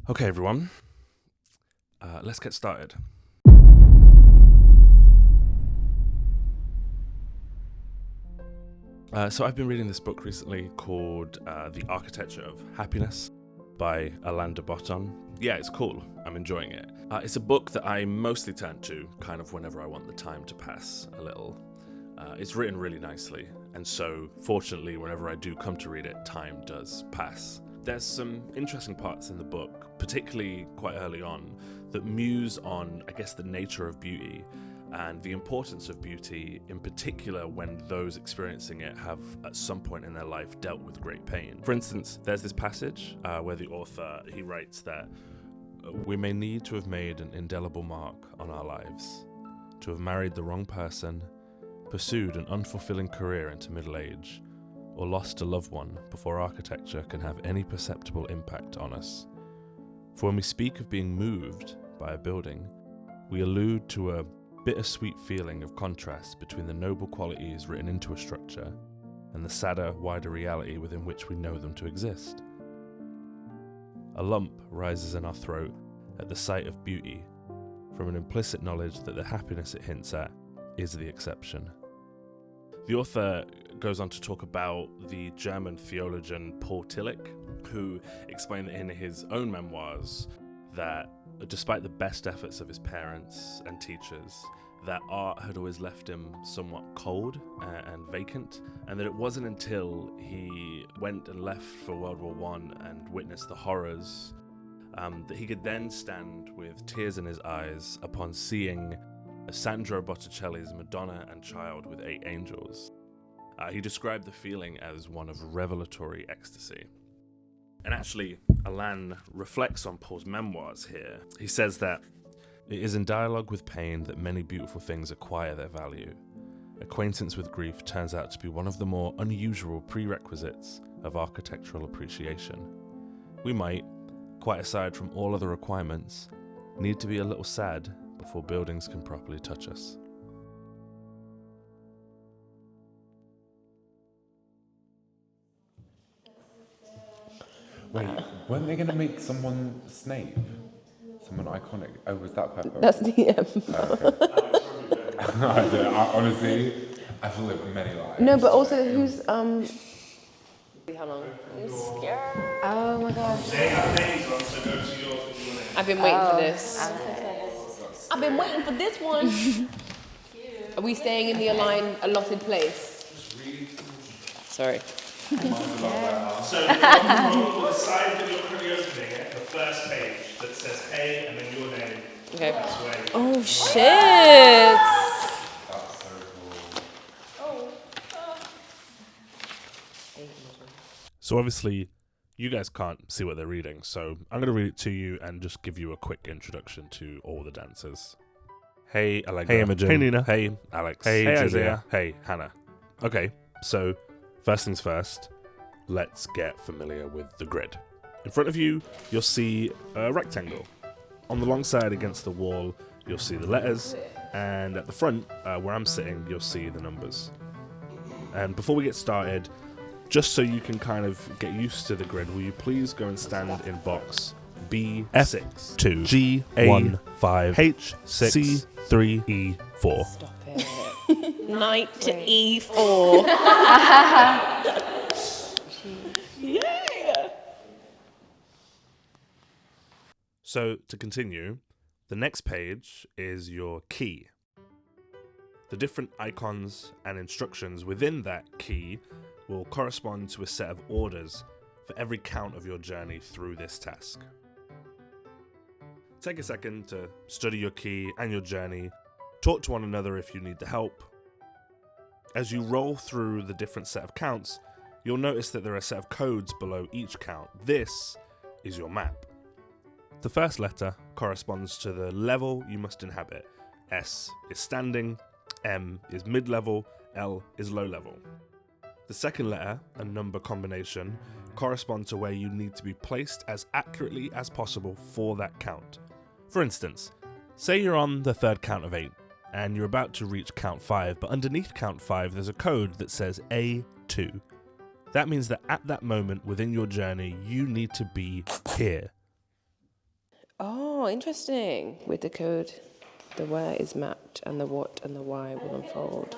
Okay, everyone, let's get started. So I've been reading this book recently called The Architecture of Happiness by Alain de Botton. Yeah, it's cool. I'm enjoying it. It's a book that I mostly turn to kind of whenever I want the time to pass a little. It's written really nicely, and so fortunately, whenever I do come to read it, time does pass. There's some interesting parts in the book, particularly quite early on, that muse on, I guess, the nature of beauty and the importance of beauty, in particular when those experiencing it have at some point in their life dealt with great pain. For instance, there's this passage where the author, he writes that we may need to have made an indelible mark on our lives, to have married the wrong person, pursued an unfulfilling career into middle age, or lost a loved one before architecture can have any perceptible impact on us. For when we speak of being moved by a building, we allude to a bittersweet feeling of contrast between the noble qualities written into a structure and the sadder, wider reality within which we know them to exist. A lump rises in our throat at the sight of beauty, from an implicit knowledge that the happiness it hints at is the exception. The author goes on to talk about the German theologian Paul Tillich, who explained in his own memoirs that despite the best efforts of his parents and teachers, that art had always left him somewhat cold and vacant, and that it wasn't until he went and left for World War I and witnessed the horrors that he could then stand with tears in his eyes upon seeing Sandro Botticelli's Madonna and Child with 8 Angels. He described the feeling as one of revelatory ecstasy. And actually, Alain reflects on Paul's memoirs here. He says that it is in dialogue with pain that many beautiful things acquire their value. Acquaintance with grief turns out to be one of the more unusual prerequisites of architectural appreciation. We might, quite aside from all other requirements, need to be a little sad before buildings can properly touch us. Wait, weren't they going to make someone Snape? Someone iconic? Oh, was that Pepper? That's the Honestly, I've lived many lives. No, but also who's How long? I'm scared. Oh my gosh. I've been waiting for this. I've been waiting for this one. Are we staying in the allotted place? Sorry. So from the side that you're currently opening it, the first page that says hey and then your name. Okay. That's where Oh shit! That's so cool. So obviously, you guys can't see what they're reading, so I'm going to read it to you and just give you a quick introduction to all the dancers. Hey, Allegra. Hey, Imogen. Hey, Nina. Hey, Alex. Hey, Haizea. Hey, Hannah. Okay, so first things first, let's get familiar with the grid. In front of you, you'll see a rectangle. On the long side against the wall, you'll see the letters, and at the front, where I'm sitting, you'll see the numbers. And before we get started, just so you can kind of get used to the grid, will you please go and stand in box B6, 2, G1, 5, H6, C3, E4. Stop it. Knight to E4. Yeah. So to continue, the next page is your key. The different icons and instructions within that key will correspond to a set of orders for every count of your journey through this task. Take a second to study your key and your journey, talk to one another if you need the help. As you roll through the different set of counts, you'll notice that there are a set of codes below each count. This is your map. The first letter corresponds to the level you must inhabit. S is standing, M is mid-level, L is low-level. The second letter and number combination correspond to where you need to be placed as accurately as possible for that count. For instance, say you're on the third count of 8 and you're about to reach count 5, but underneath count 5 there's a code that says A2. That means that at that moment within your journey you need to be here. Oh, interesting. With the code, the where is mapped and the what and the why will unfold.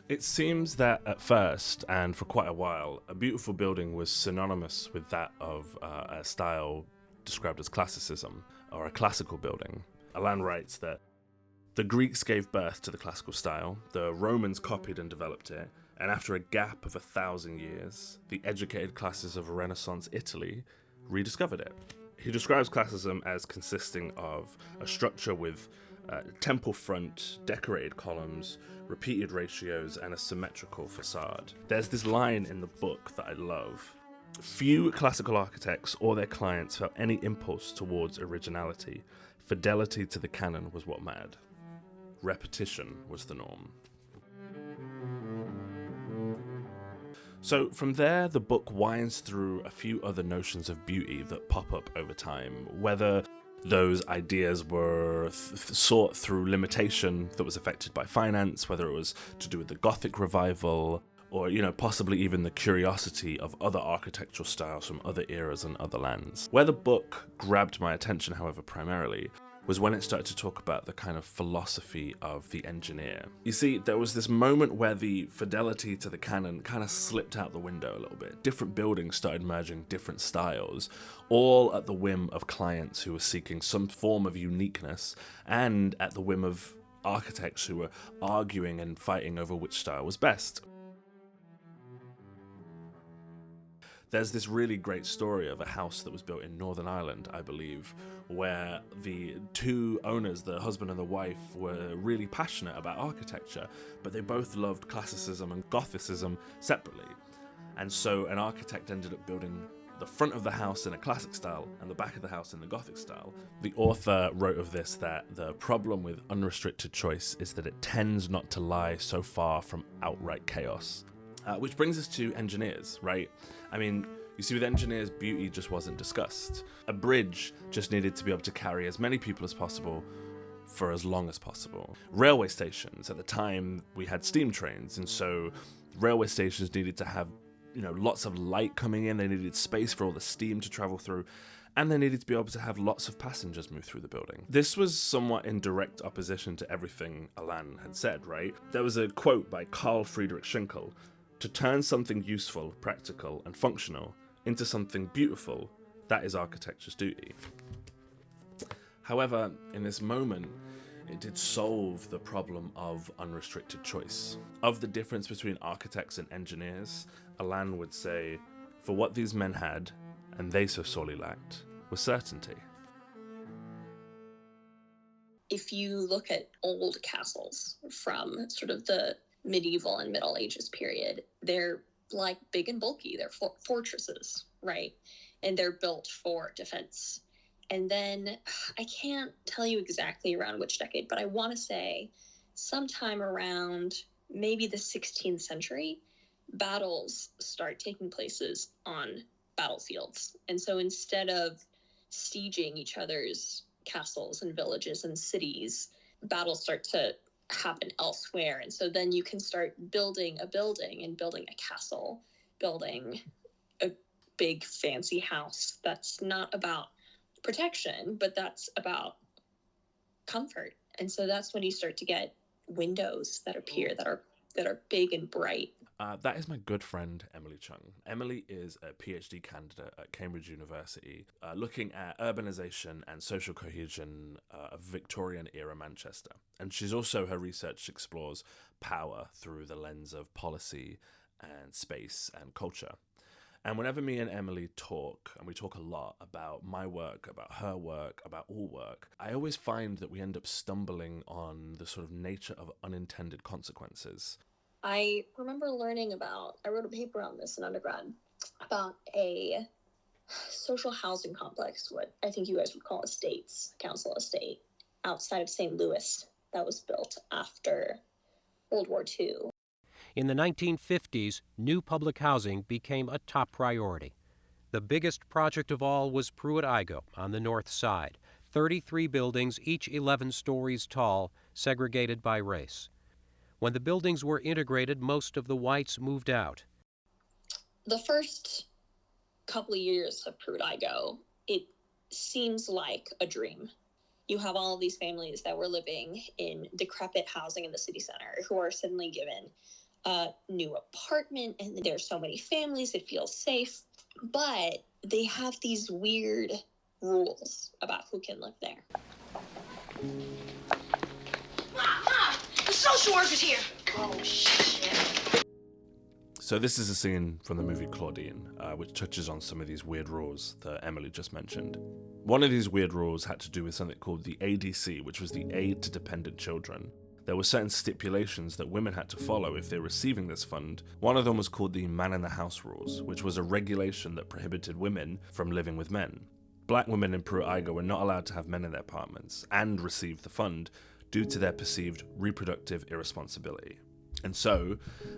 It seems that at first, and for quite a while, a beautiful building was synonymous with that of a style described as classicism, or a classical building. Alan writes that the Greeks gave birth to the classical style, the Romans copied and developed it, and after a gap of 1,000 years, the educated classes of Renaissance Italy rediscovered it. He describes classicism as consisting of a structure with temple front, decorated columns, repeated ratios, and a symmetrical facade. There's this line in the book that I love. Few classical architects or their clients felt any impulse towards originality. Fidelity to the canon was what mattered. Repetition was the norm. So from there, the book winds through a few other notions of beauty that pop up over time, whether those ideas were sought through limitation that was affected by finance, whether it was to do with the Gothic revival, or, possibly even the curiosity of other architectural styles from other eras and other lands. Where the book grabbed my attention, however, primarily, was when it started to talk about the kind of philosophy of the engineer. You see, there was this moment where the fidelity to the canon kind of slipped out the window a little bit. Different buildings started merging different styles, all at the whim of clients who were seeking some form of uniqueness, and at the whim of architects who were arguing and fighting over which style was best. There's this really great story of a house that was built in Northern Ireland, I believe, where the two owners, the husband and the wife, were really passionate about architecture, but they both loved classicism and Gothicism separately. And so an architect ended up building the front of the house in a classic style and the back of the house in the Gothic style. The author wrote of this that the problem with unrestricted choice is that it tends not to lie so far from outright chaos. Which brings us to engineers, right? I mean, you see, with engineers, beauty just wasn't discussed. A bridge just needed to be able to carry as many people as possible for as long as possible. Railway stations, at the time, we had steam trains, and so railway stations needed to have, lots of light coming in, they needed space for all the steam to travel through, and they needed to be able to have lots of passengers move through the building. This was somewhat in direct opposition to everything Alan had said, right? There was a quote by Carl Friedrich Schinkel: "To turn something useful, practical, and functional into something beautiful, that is architecture's duty." However, in this moment, it did solve the problem of unrestricted choice. Of the difference between architects and engineers, Alan would say, for what these men had, and they so sorely lacked, was certainty. If you look at old castles from sort of the medieval and Middle Ages period, they're like big and bulky. They're fortresses, right? And they're built for defense. And then I can't tell you exactly around which decade, but I want to say sometime around maybe the 16th century, battles start taking places on battlefields. And so instead of sieging each other's castles and villages and cities, battles start to happen elsewhere. And so then you can start building a building and building a castle, building a big fancy house that's not about protection, but that's about comfort. And so that's when you start to get windows that appear that are big and bright. That is my good friend, Emily Chung. Emily is a PhD candidate at Cambridge University, looking at urbanization and social cohesion of Victorian-era Manchester. And her research explores power through the lens of policy and space and culture. And whenever me and Emily talk, and we talk a lot about my work, about her work, about all work, I always find that we end up stumbling on the sort of nature of unintended consequences. I remember I wrote a paper on this in undergrad, about a social housing complex, what I think you guys would call estates, council estate, outside of St. Louis that was built after World War II. In the 1950s, new public housing became a top priority. The biggest project of all was Pruitt Igoe on the north side, 33 buildings, each 11 stories tall, segregated by race. When the buildings were integrated, most of the whites moved out. The first couple of years of Pruitt Igoe, it seems like a dream. You have all of these families that were living in decrepit housing in the city center who are suddenly given a new apartment, and there's so many families, it feels safe. But they have these weird rules about who can live there. Mom, the social worker's here. Oh, shit. So this is a scene from the movie Claudine, which touches on some of these weird rules that Emily just mentioned. One of these weird rules had to do with something called the ADC, which was the Aid to Dependent Children. There were certain stipulations that women had to follow if they were receiving this fund. One of them was called the Man in the House Rules, which was a regulation that prohibited women from living with men. Black women in Pruitt Igoe were not allowed to have men in their apartments and receive the fund due to their perceived reproductive irresponsibility. And so,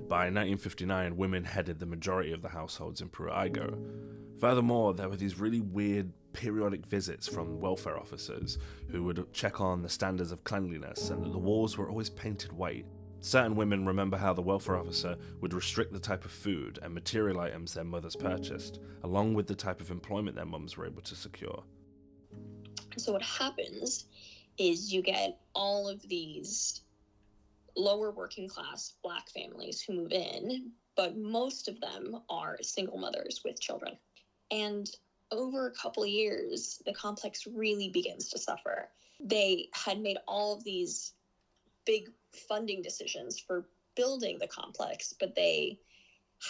by 1959, women headed the majority of the households in Pruitt Igoe. Furthermore, there were these really weird periodic visits from welfare officers who would check on the standards of cleanliness and that the walls were always painted white. Certain women remember how the welfare officer would restrict the type of food and material items their mothers purchased, along with the type of employment their mums were able to secure. So what happens is you get all of these lower working class Black families who move in, but most of them are single mothers with children. And over a couple of years, the complex really begins to suffer. They had made all of these big funding decisions for building the complex, but they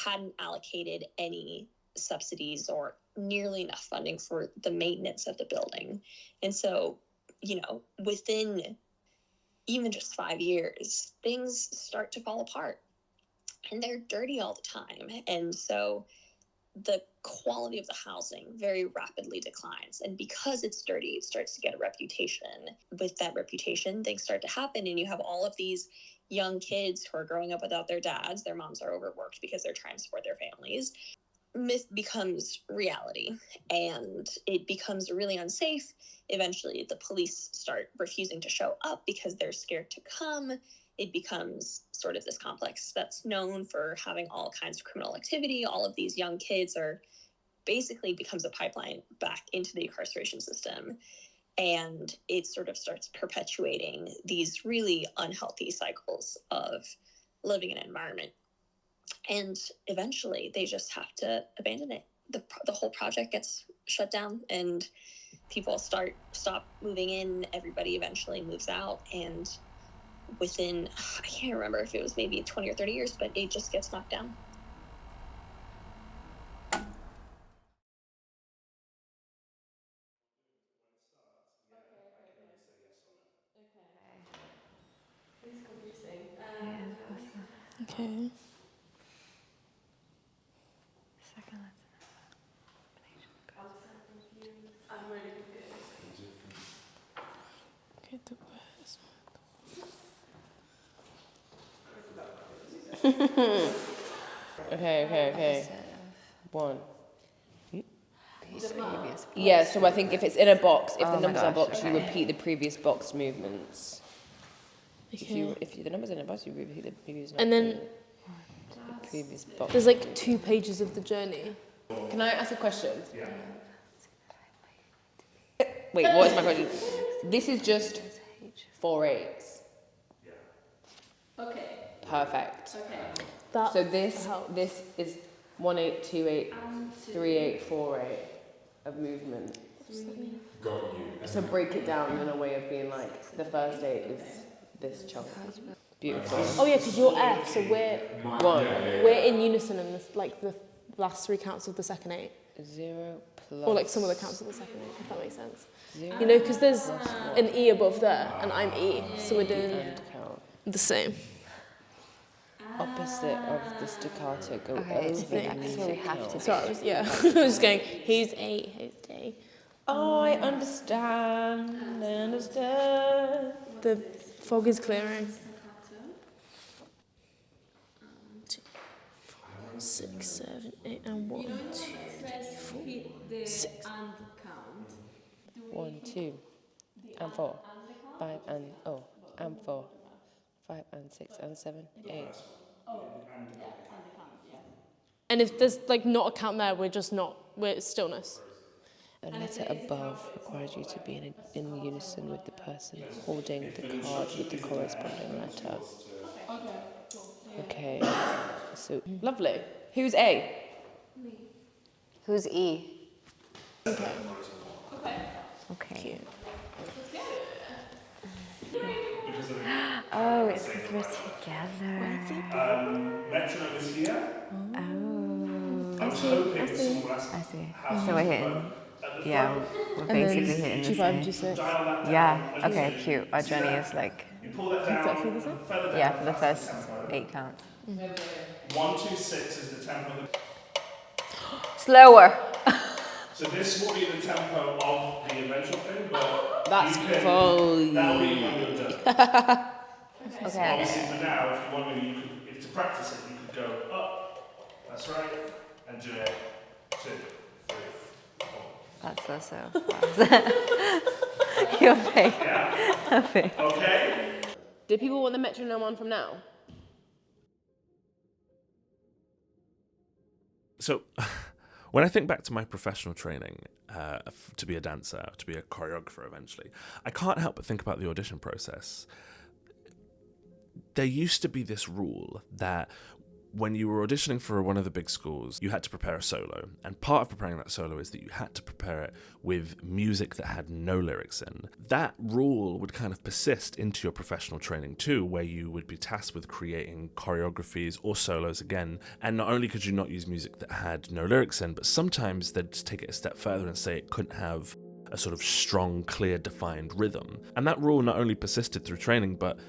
hadn't allocated any subsidies or nearly enough funding for the maintenance of the building. And so, within even just 5 years, things start to fall apart and they're dirty all the time. And so the quality of the housing very rapidly declines. And because it's dirty, it starts to get a reputation. With that reputation, things start to happen. And you have all of these young kids who are growing up without their dads. Their moms are overworked because they're trying to support their families. Myth becomes reality and it becomes really unsafe. Eventually, the police start refusing to show up because they're scared to come. It becomes sort of this complex that's known for having all kinds of criminal activity. All of these young kids basically becomes a pipeline back into the incarceration system. And it sort of starts perpetuating these really unhealthy cycles of living in an environment. And eventually they just have to abandon it. The whole project gets shut down and people stop moving in. Everybody eventually moves out. And within, I can't remember if it was maybe 20 or 30 years, but it just gets knocked down. Okay. I'm really confused. Okay, the worst. Okay. One. Yeah, so I think if it's in a box, if the numbers are boxed, you repeat the previous box movements. Okay. If the numbers in a box, you repeat the previous. And then the previous box. there's like 2 pages of the journey. Can I ask a question? Yeah. Wait, what is my question? This is just 4 8s. Yeah. Okay. Perfect. Okay. That So this helps. is 1 8 2 8 3 8 4 8 of movement. Got you. So break it down in a way of being like the first 8 is this chunk. Beautiful. Oh yeah, because you're F, so we're in unison in this, like the last 3 counts of the second 8. 0 plus. Or like some of the counts of the second 8, if that makes sense. 0 You know, because there's an E above there, and I'm E, so we're doing and count. the same. Opposite of the staccato go Okay, so over we the actually music have count. to Sorry, I was just going, who's A, who's D. Oh, I understand. I understand. The fog is clearing. 2, 4, 6, 7, 8, and 1, 2, 3, 4, 6. 1 2 and 4. 5 and, and 4. 5 and 6 and 7, 8. And if there's like not a count there, we're stillness. A letter above requires you to be in unison with the person holding the card with the corresponding letter. Okay, so Lovely. Who's A? Who's E? Okay. Okay. Oh, it's because we're together. Metronome is here. Oh. I see. I see. So we're hitting. Yeah, we're basically hitting the G5, same. G6. Yeah. Okay. Cute. Our journey is like. Exactly the same. Yeah, for the first 8 counts. 1, 2, 6 is the tempo. Slower. So this will be the tempo of the eventual thing, but That's that'll be when you're done. Okay. Obviously, for now, if you want me, if to practice it, you could go up. That's right, and do it 2, 3, 4. That's so fast. You're fake. Yeah. Fake. Okay. Do people want the metronome on from now? So, when I think back to my professional training to be a dancer, to be a choreographer eventually, I can't help but think about the audition process. There used to be this rule that when you were auditioning for one of the big schools, you had to prepare a solo. And part of preparing that solo is that you had to prepare it with music that had no lyrics in. That rule would kind of persist into your professional training too, where you would be tasked with creating choreographies or solos again. And not only could you not use music that had no lyrics in, but sometimes they'd just take it a step further and say it couldn't have a sort of strong, clear, defined rhythm. And that rule not only persisted through training, but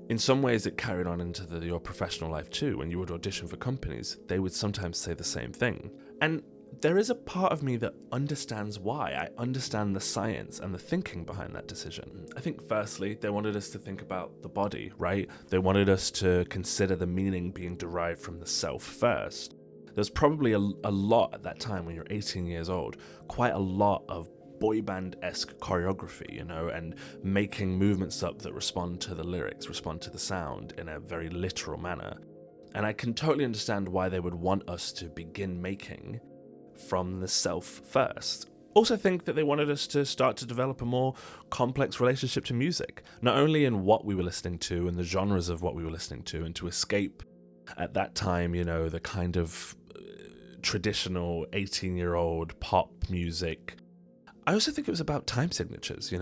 in some ways it carried on into your professional life too. When you would audition for companies, they would sometimes say the same thing. And there is a part of me that understands why. I understand the science and the thinking behind that decision. I think firstly, they wanted us to think about the body, right? They wanted us to consider the meaning being derived from the self first. There's probably a lot at that time when you're 18 years old, quite a lot of boy band-esque choreography, and making movements up that respond to the lyrics, respond to the sound in a very literal manner. And I can totally understand why they would want us to begin making from the self first. Also think that they wanted us to start to develop a more complex relationship to music, not only in what we were listening to and the genres of what we were listening to, and to escape at that time, the kind of traditional 18-year-old pop music. I also think it was about time signatures,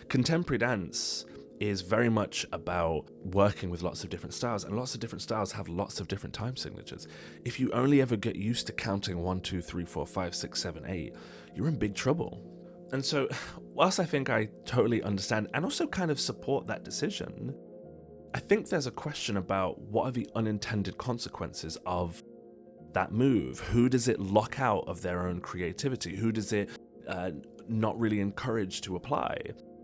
Contemporary dance is very much about working with lots of different styles, and lots of different styles have lots of different time signatures. If you only ever get used to counting 1, 2, 3, 4, 5, 6, 7, 8, you're in big trouble. And so, whilst I think I totally understand and also kind of support that decision, I think there's a question about what are the unintended consequences of that move? Who does it lock out of their own creativity? Who does it not really encourage to apply?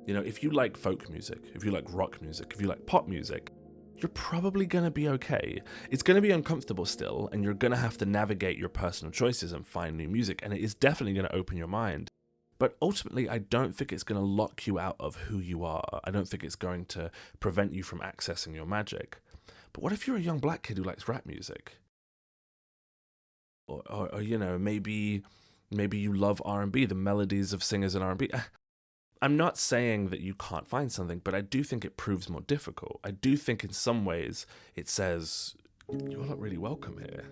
If you like folk music, if you like rock music, if you like pop music, you're probably going to be okay. It's going to be uncomfortable still, and you're going to have to navigate your personal choices and find new music, and it is definitely going to open your mind. But ultimately, I don't think it's going to lock you out of who you are. I don't think it's going to prevent you from accessing your magic. But what if you're a young black kid who likes rap music? Or maybe you love R&B, the melodies of singers in R&B. I'm not saying that you can't find something, but I do think it proves more difficult. I do think in some ways it says, you're not really welcome here.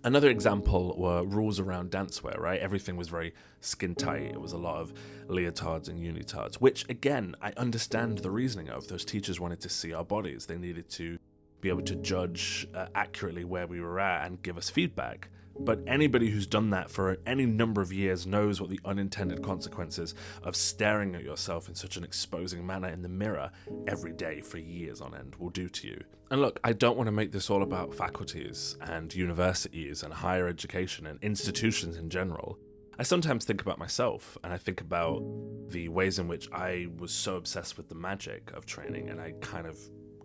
Another example were rules around dancewear, right? Everything was very skin tight. It was a lot of leotards and unitards, which again, I understand the reasoning of. Those teachers wanted to see our bodies. They needed to be able to judge accurately where we were at and give us feedback. But anybody who's done that for any number of years knows what the unintended consequences of staring at yourself in such an exposing manner in the mirror every day for years on end will do to you. And look, I don't want to make this all about faculties and universities and higher education and institutions in general. I sometimes think about myself, and I think about the ways in which I was so obsessed with the magic of training, and I kind of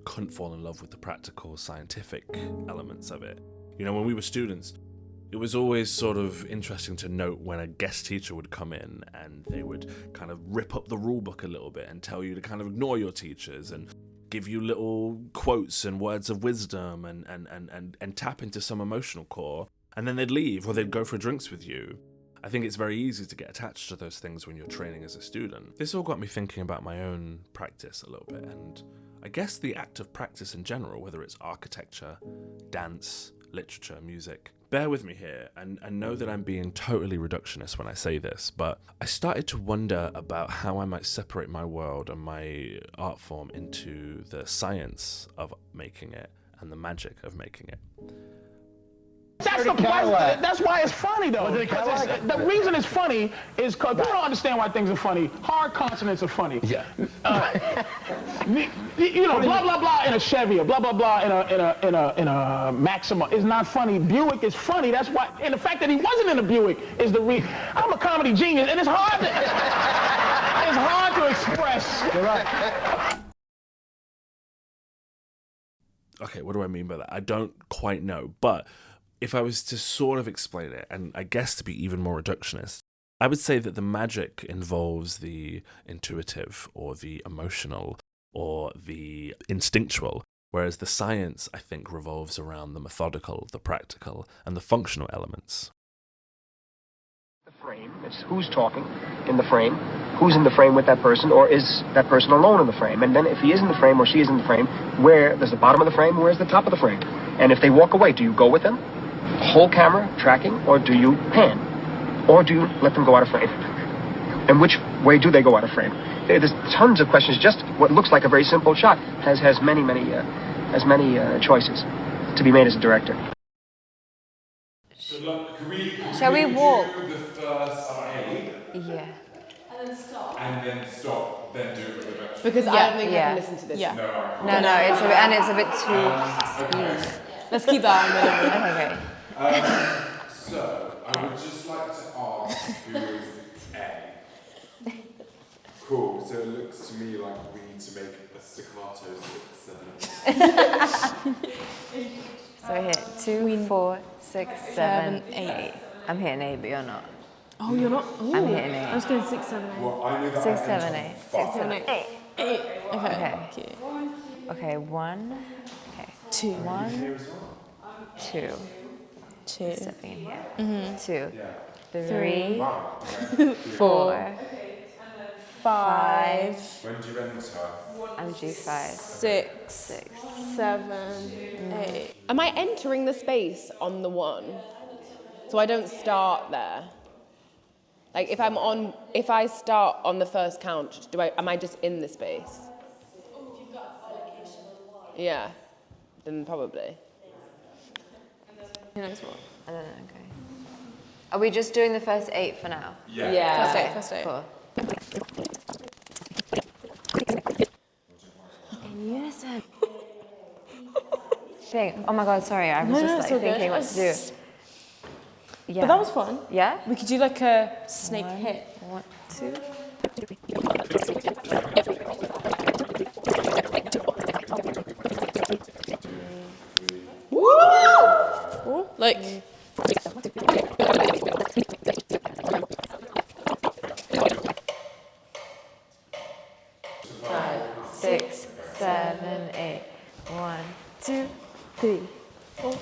couldn't fall in love with the practical, scientific elements of it. When we were students, It was always sort of interesting to note when a guest teacher would come in and they would kind of rip up the rule book a little bit and tell you to kind of ignore your teachers and give you little quotes and words of wisdom and tap into some emotional core. And then they'd leave or they'd go for drinks with you. I think it's very easy to get attached to those things when you're training as a student. This all got me thinking about my own practice a little bit, and I guess the act of practice in general, whether it's architecture, dance, literature, music. Bear with me here and know that I'm being totally reductionist when I say this, but I started to wonder about how I might separate my world and my art form into the science of making it and the magic of making it. That's the point. That's why it's funny, though. Because the reason it's funny is because people don't understand why things are funny. Hard consonants are funny. Yeah. You know, blah blah blah in a Chevy, or blah blah blah in a Maxima is not funny. Buick is funny. That's why. And the fact that he wasn't in a Buick is the reason. I'm a comedy genius, and it's hard. It's hard to express. You're right. Okay, what do I mean by that? I don't quite know, but if I was to sort of explain it, and I guess to be even more reductionist, I would say that the magic involves the intuitive or the emotional or the instinctual, whereas the science, I think, revolves around the methodical, the practical, and the functional elements. The frame, it's who's talking in the frame, who's in the frame with that person, or is that person alone in the frame? And then if he is in the frame or she is in the frame, where does the bottom of the frame, where's the top of the frame? And if they walk away, do you go with them? Whole camera tracking, or do you pan? Or do you let them go out of frame? And which way do they go out of frame? There's tons of questions. Just what looks like a very simple shot has many choices to be made as a director. So look, Shall we walk? Do the first 8? Yeah. And then stop, then do it with the rest. Because I don't think I can listen to this. Yeah. No, it's a bit too speedy. Let's keep that Okay. So, I would just like to ask who is A. Cool, so it looks to me like we need to make a staccato 6, 7. So we hit 2, 4, 6, 7, 8. I'm hitting 8, but you're not. Oh, you're not? Ooh. I'm hitting 8. I was going 6, 7, 8. Well, I knew that 6, 7, 8. 6, 7, 8. 8. Okay. Okay, 1. Okay. 2. 1. 2. 2. Stepping in here. 2. 3. 3. 4. 5. When do you enter? I'm G5. 6. 7. 8. Am I entering the space on the 1? So I don't start there? Like if I start on the first count, am I just in the space? Yeah, then probably. Who knows what? I don't know, okay. Are we just doing the first 8 for now? Yeah. First 8. Cool. In unison. Oh my god, sorry, I was just thinking what to do. Yeah. But that was fun. Yeah? We could do like a snake hit. 1, 2. Woo! Like. 5, 6, 7, 8. 1, 2, 3, 4.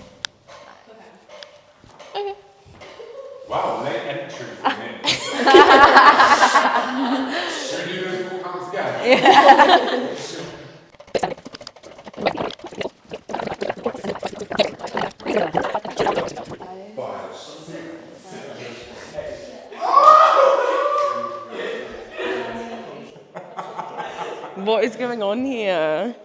Okay. Wow, late entry for me. Should we do those 4 counts again? Yeah. What is going on here?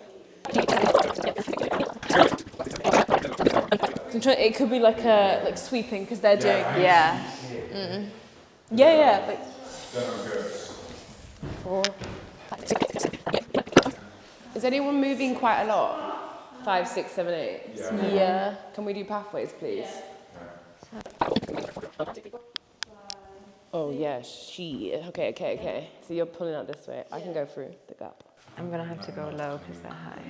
It could be like sweeping because they're doing. Yeah. Yeah. Like. 4. Is anyone moving quite a lot? 5, 6, 7, 8. Yeah. Can we do pathways, please? Oh yeah, Okay. So you're pulling out this way. I can go through the gap. I'm gonna have to go low because they're high.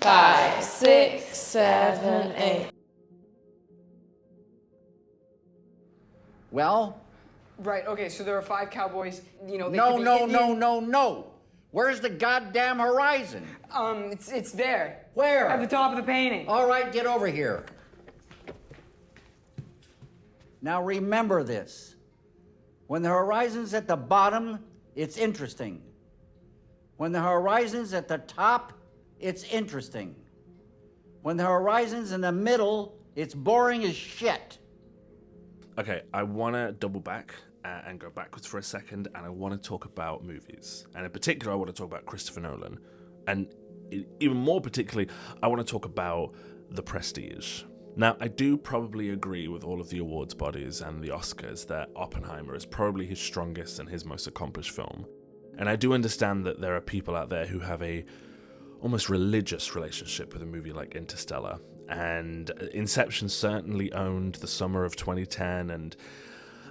5, 6, 7, 8. Well? Right, okay, so there are 5 cowboys, you know, they No, could be no, Indian. no. Where's the goddamn horizon? It's there. Where? At the top of the painting. All right, get over here. Now remember this. When the horizon's at the bottom, it's interesting. When the horizon's at the top, it's interesting. When the horizon's in the middle, it's boring as shit. Okay, I want to double back and go backwards for a second, and I want to talk about movies. And in particular, I want to talk about Christopher Nolan. And even more particularly, I want to talk about The Prestige. Now, I do probably agree with all of the awards bodies and the Oscars that Oppenheimer is probably his strongest and his most accomplished film. And I do understand that there are people out there who have a almost religious relationship with a movie like Interstellar. And Inception certainly owned the summer of 2010, and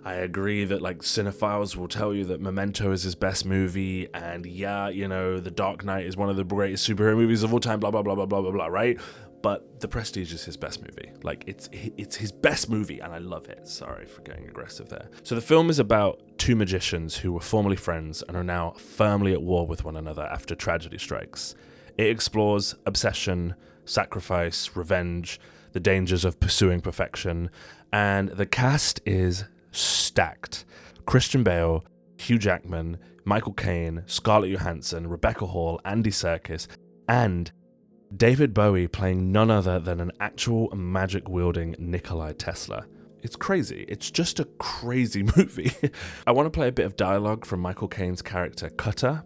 I agree that like cinephiles will tell you that Memento is his best movie, and yeah, you know, The Dark Knight is one of the greatest superhero movies of all time, blah, blah, blah, blah, blah, blah, blah, right? But The Prestige is his best movie. Like, it's his best movie, and I love it. Sorry for getting aggressive there. So the film is about two magicians who were formerly friends and are now firmly at war with one another after tragedy strikes. It explores obsession, sacrifice, revenge, the dangers of pursuing perfection, and the cast is stacked. Christian Bale, Hugh Jackman, Michael Caine, Scarlett Johansson, Rebecca Hall, Andy Serkis, and David Bowie playing none other than an actual magic-wielding Nikolai Tesla. It's crazy. It's just a crazy movie. I want to play a bit of dialogue from Michael Caine's character Costa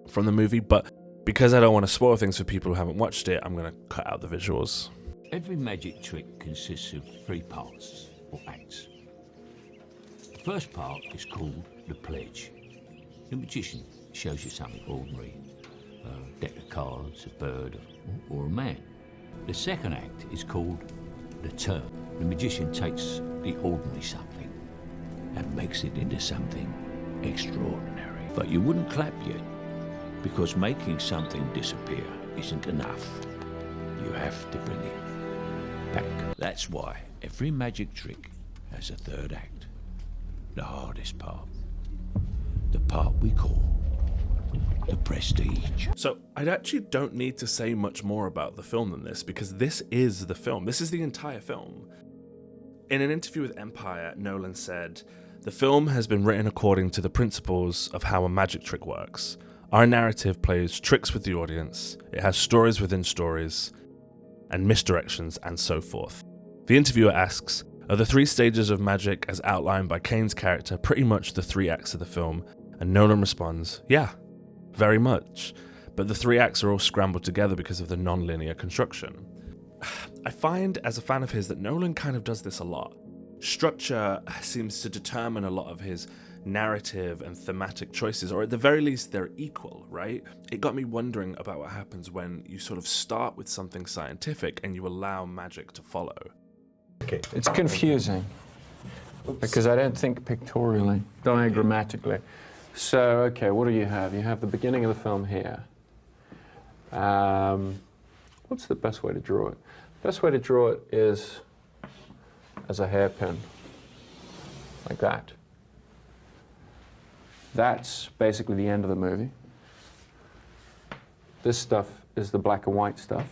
from the movie, but because I don't want to spoil things for people who haven't watched it, I'm going to cut out the visuals. Every magic trick consists of 3 parts, or acts. The first part is called the pledge. The magician shows you something ordinary, a deck of cards, a bird, or a man. The second act is called the turn. The magician takes the ordinary something and makes it into something extraordinary. But you wouldn't clap yet, because making something disappear isn't enough. You have to bring it back. That's why every magic trick has a third act. The hardest part. The part we call The Prestige. So I actually don't need to say much more about the film than this, because this is the film. This is the entire film. In an interview with Empire, Nolan said, "The film has been written according to the principles of how a magic trick works. Our narrative plays tricks with the audience, it has stories within stories, and misdirections, and so forth." The interviewer asks, "Are the 3 stages of magic as outlined by Caine's character pretty much the 3 acts of the film?" And Nolan responds, "Yeah, very much. But the 3 acts are all scrambled together because of the non-linear construction." I find, as a fan of his, that Nolan kind of does this a lot. Structure seems to determine a lot of his narrative and thematic choices, or at the very least they're equal, right? It got me wondering about what happens when you sort of start with something scientific and you allow magic to follow. Okay. It's confusing because I don't think pictorially, diagrammatically. So, okay, what do you have? You have the beginning of the film here. What's the best way to draw it? The best way to draw it is as a hairpin, like that. That's basically the end of the movie. This stuff is the black and white stuff.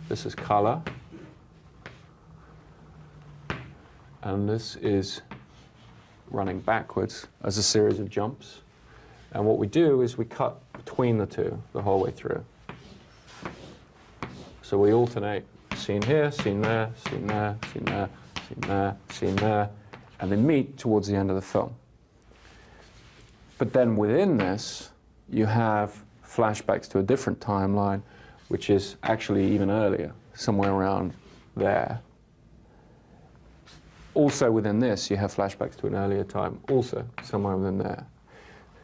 This is color. And this is running backwards as a series of jumps. And what we do is we cut between the two the whole way through. So we alternate scene here, scene there, scene there, scene there, scene there, scene there, and they meet towards the end of the film. But then within this, you have flashbacks to a different timeline, which is actually even earlier, somewhere around there. Also within this, you have flashbacks to an earlier time, also somewhere within there.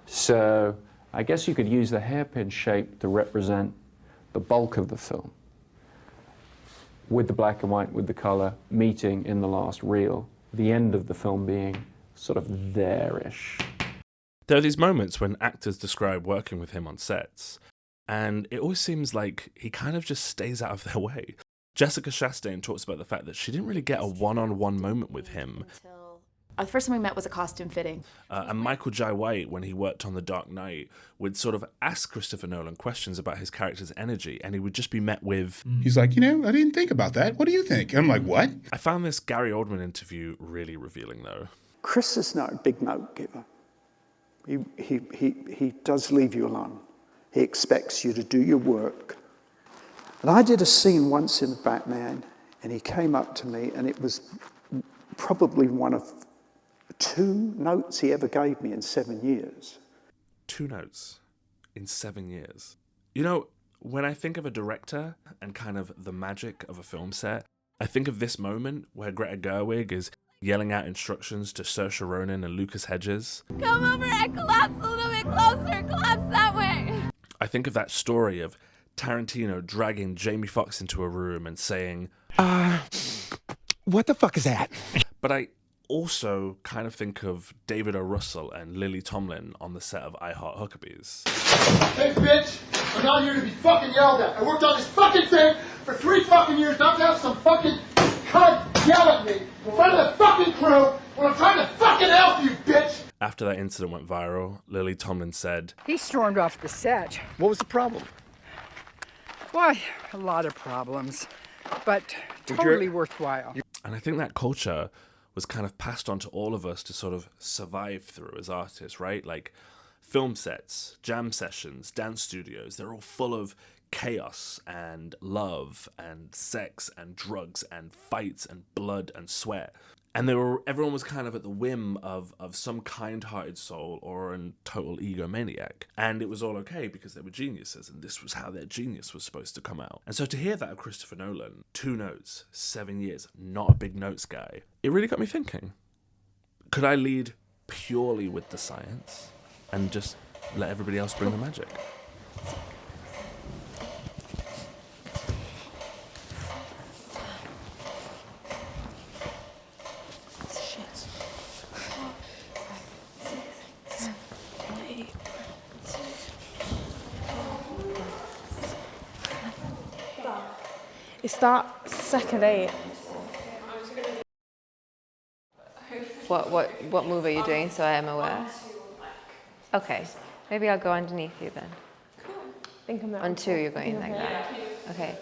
So I guess you could use the hairpin shape to represent the bulk of the film, with the black and white, with the color, meeting in the last reel, the end of the film being sort of there-ish. There are these moments when actors describe working with him on sets, and it always seems like he kind of just stays out of their way. Jessica Chastain talks about the fact that she didn't really get a one-on-one moment with him. The first time we met was a costume fitting. And Michael Jai White, when he worked on The Dark Knight, would sort of ask Christopher Nolan questions about his character's energy, and he would just be met with... He's like, I didn't think about that. What do you think? I'm like, what? I found this Gary Oldman interview really revealing, though. Chris is not a big note giver. He does leave you alone. He expects you to do your work. And I did a scene once in Batman, and he came up to me, and it was probably one of 2 notes he ever gave me in 7 years. 2 notes in 7 years. You know, when I think of a director and kind of the magic of a film set, I think of this moment where Greta Gerwig is yelling out instructions to Saoirse Ronan and Lucas Hedges. Come over and collapse a little bit closer. Collapse that way. I think of that story of Tarantino dragging Jamie Foxx into a room and saying, what the fuck is that? But I also kind of think of David O. Russell and Lily Tomlin on the set of I Heart Huckabees. Hey, bitch! I'm not here to be fucking yelled at. I worked on this fucking thing for 3 fucking years, not to have some fucking cunt yell at me in front of the fucking crew when I'm trying to fucking help you, bitch! After that incident went viral, Lily Tomlin said, He stormed off the set. What was the problem? Why, a lot of problems, but totally worthwhile. And I think that culture was kind of passed on to all of us to sort of survive through as artists, right? Like film sets, jam sessions, dance studios, they're all full of chaos and love and sex and drugs and fights and blood and sweat. And everyone was kind of at the whim of some kind-hearted soul or a total egomaniac. And it was all okay because they were geniuses, and this was how their genius was supposed to come out. And so to hear that of Christopher Nolan, 2 notes, 7 years, not a big notes guy, it really got me thinking. Could I lead purely with the science and just let everybody else bring the magic? It's that second 8. What move are you doing so I am aware? Okay, maybe I'll go underneath you then. I think I'm there. On 2 you're going like that. Okay.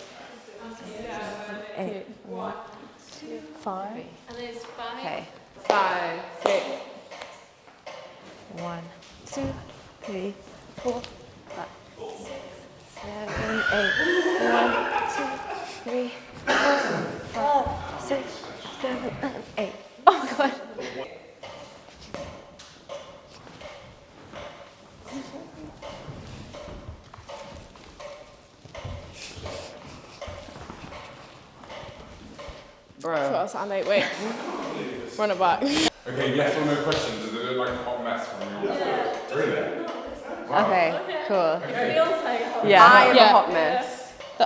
8. 1, 2, 5. And then it's 5. Okay. 5, 6. 1, 2, 3, 4, 5, 6, 7, 8. 1, 2, 3, 4, 5, 6, 7, and 8. Oh god. Bro. That's and 8. Wait. Run it back. Okay, yes or no question. Does it look like a hot mess from your side? Really? Wow. Okay, cool. Yeah. I am Yeah. a hot mess.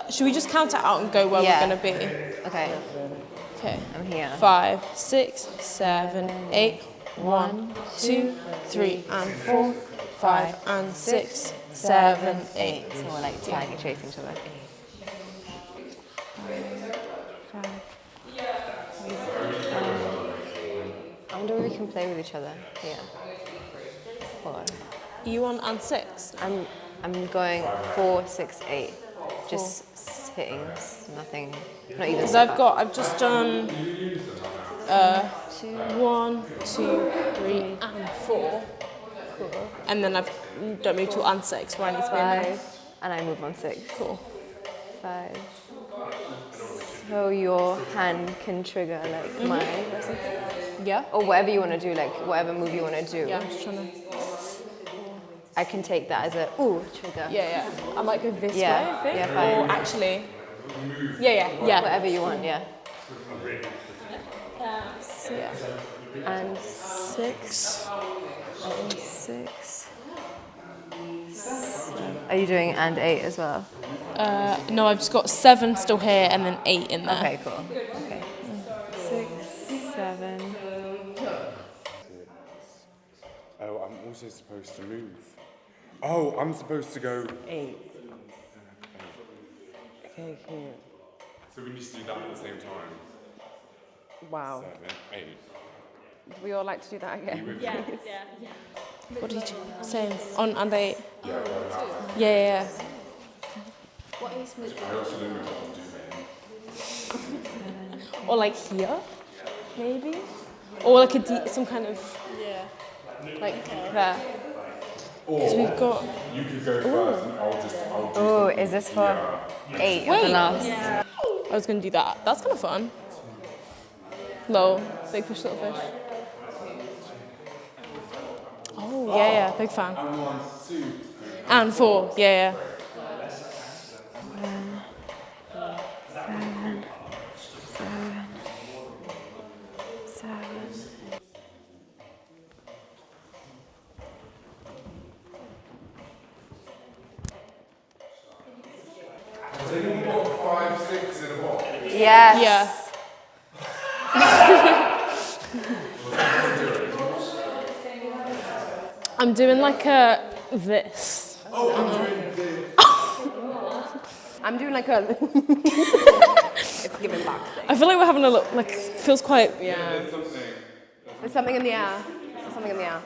Should we just count it out and go where Yeah. we're going to be? Okay. Okay. I'm here. 5, 6, 7, 8. 1, 2, 3, and 4, 5, and 6, 7, 8. So we're like tagging, chasing each other. 5. I wonder if we can play with each other. Yeah. 4. You on and 6? I'm going 4, 6, 8. Just hitting nothing. Not even. Because I've just done 1, 2, 3, and 4. Cool. And then I've don't move to and 6 where I need to be in there. 5, and I move on 6. Cool. 5. So your hand can trigger like mine or something? Yeah. Or whatever you want to do, like whatever move you want to do. Yeah, I'm just trying to... I can take that as a ooh trigger. Yeah. I might go this way, I think. Yeah, fine. Or actually... Yeah. Whatever you want, yeah. Yeah. And 6. And 6. 7. Are you doing and 8 as well? No, I've just got 7 still here and then 8 in there. Okay, cool. Okay. 6, 7. Oh, I'm also supposed to move? Oh, I'm supposed to go. 8. Okay, cool. So we need to do that at the same time. Wow. 7, 8. Would we all like to do that again? Yeah, What did you say? On and 8? Yeah. Yeah. What is moving? I also don't know what to do, man. Or like here, maybe? Or like some kind of, like there. Because we've got... You could go first and I'll do Oh, is this for 8 of the last? I was going to do that. That's kind of fun. No, big fish, little fish. Oh, yeah, big fan. And 1, 2, And 4, yeah. 7. So you got 5, 6 in a box. Yes. Yeah. I'm doing like this. I'm doing like a... it's giving back thing. I feel like we're having a look, like, feels quite... Yeah. There's something in the air. There's something in the air.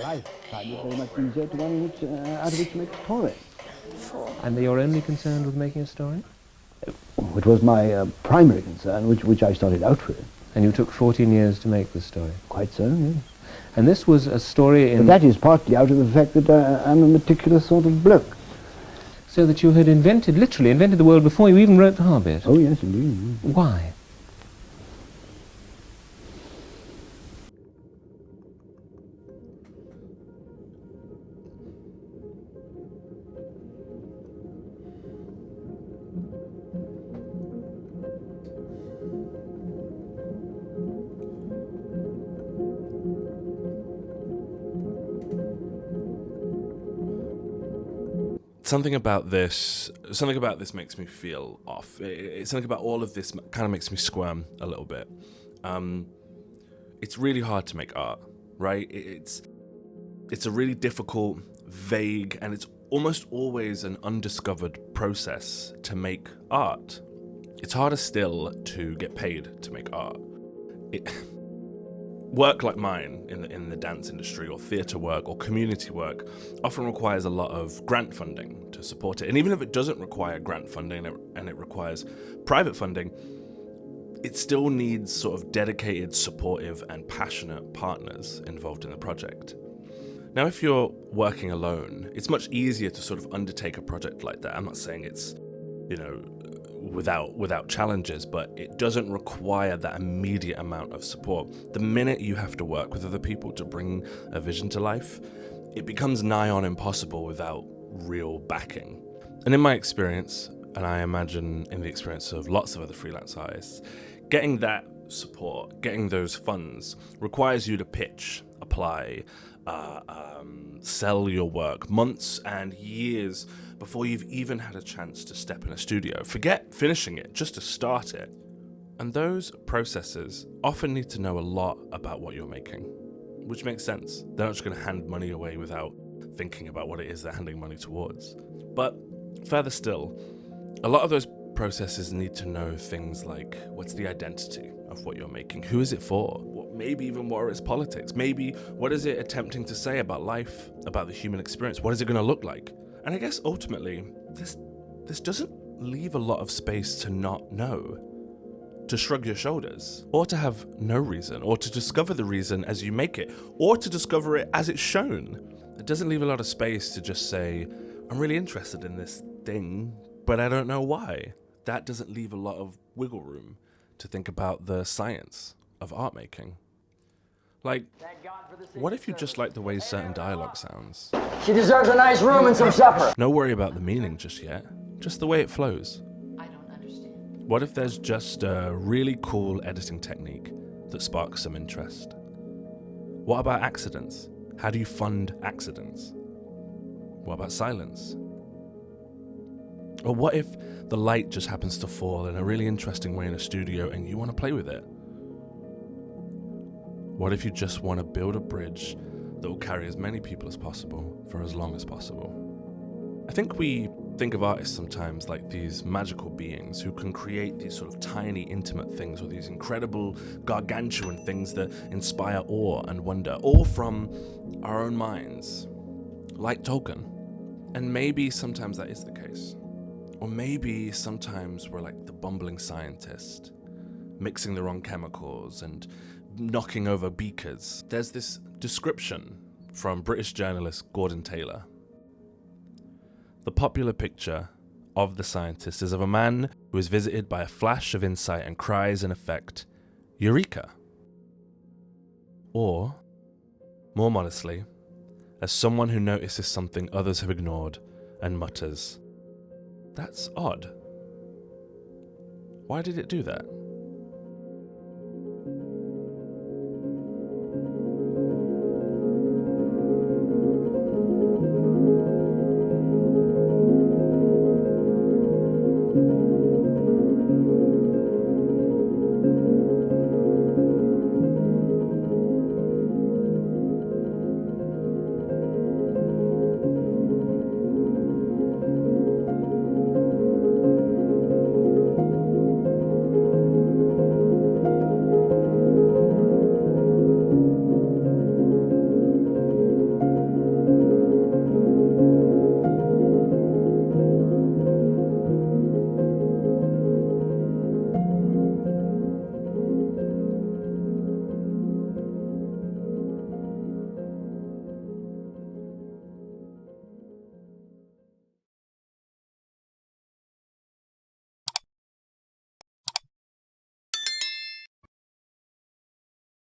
Life find it very much easier to one which, out of which to make a story. 4. And you're only concerned with making a story? It was my primary concern, which I started out with. And you took 14 years to make this story? Quite so, yes. And this was a story in... But that is partly out of the fact that I'm a meticulous sort of bloke. So that you had literally invented the world before you even wrote the Hobbit? Oh, yes, indeed. Yes. Why? Something about this makes me feel off. It's something about all of this kind of makes me squirm a little bit. It's really hard to make art, right? It's a really difficult, vague, and it's almost always an undiscovered process to make art. It's harder still to get paid to make art. Work like mine in the dance industry, or theatre work, or community work, often requires a lot of grant funding to support it. And even if it doesn't require grant funding and it requires private funding, it still needs sort of dedicated, supportive, and passionate partners involved in the project. Now, if you're working alone, it's much easier to sort of undertake a project like that. I'm not saying it's, without challenges, but it doesn't require that immediate amount of support. The minute you have to work with other people to bring a vision to life, it becomes nigh on impossible without real backing. And in my experience, and I imagine in the experience of lots of other freelance artists, getting that support, getting those funds, requires you to pitch, apply, sell your work months and years before you've even had a chance to step in a studio. Forget finishing it, just to start it. And those processes often need to know a lot about what you're making, which makes sense. They're not just going to hand money away without thinking about what it is they're handing money towards. But further still, a lot of those processes need to know things like, what's the identity of what you're making? Who is it for? Maybe even what are its politics? Maybe what is it attempting to say about life, about the human experience? What is it going to look like? And I guess ultimately, this doesn't leave a lot of space to not know, to shrug your shoulders, or to have no reason, or to discover the reason as you make it, or to discover it as it's shown. It doesn't leave a lot of space to just say, I'm really interested in this thing, but I don't know why. That doesn't leave a lot of wiggle room to think about the science of art making. Like, what if you just like the way certain dialogue sounds? She deserves a nice room and some supper. No worry about the meaning just yet, just the way it flows. I don't understand. What if there's just a really cool editing technique that sparks some interest? What about accidents? How do you fund accidents? What about silence? Or what if the light just happens to fall in a really interesting way in a studio and you want to play with it? What if you just want to build a bridge that will carry as many people as possible for as long as possible? I think we think of artists sometimes like these magical beings who can create these sort of tiny, intimate things, or these incredible, gargantuan things that inspire awe and wonder, all from our own minds, like Tolkien. And maybe sometimes that is the case. Or maybe sometimes we're like the bumbling scientist, mixing the wrong chemicals and knocking over beakers. There's this description from British journalist Gordon Taylor. The popular picture of the scientist is of a man who is visited by a flash of insight and cries in effect, "Eureka!" Or, more modestly, as someone who notices something others have ignored and mutters, "That's odd. Why did it do that?"